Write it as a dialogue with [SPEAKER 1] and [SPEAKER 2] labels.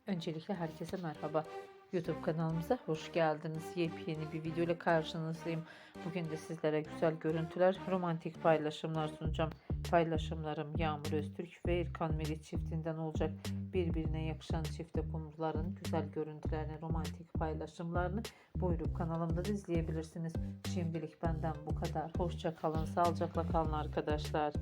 [SPEAKER 1] Öncelikle herkese merhaba. YouTube kanalımıza hoş geldiniz. Yepyeni bir video ile karşınızdayım. Bugün de sizlere güzel görüntüler, romantik paylaşımlar sunacağım. Paylaşımlarım Yağmur Öztürk ve Erkan çiftinden olacak. Birbirine yakışan çifte kumruların güzel görüntülerini, romantik paylaşımlarını buyurup kanalımda da izleyebilirsiniz. Şimdilik benden bu kadar. Hoşça kalın, sağlıcakla kalın arkadaşlar.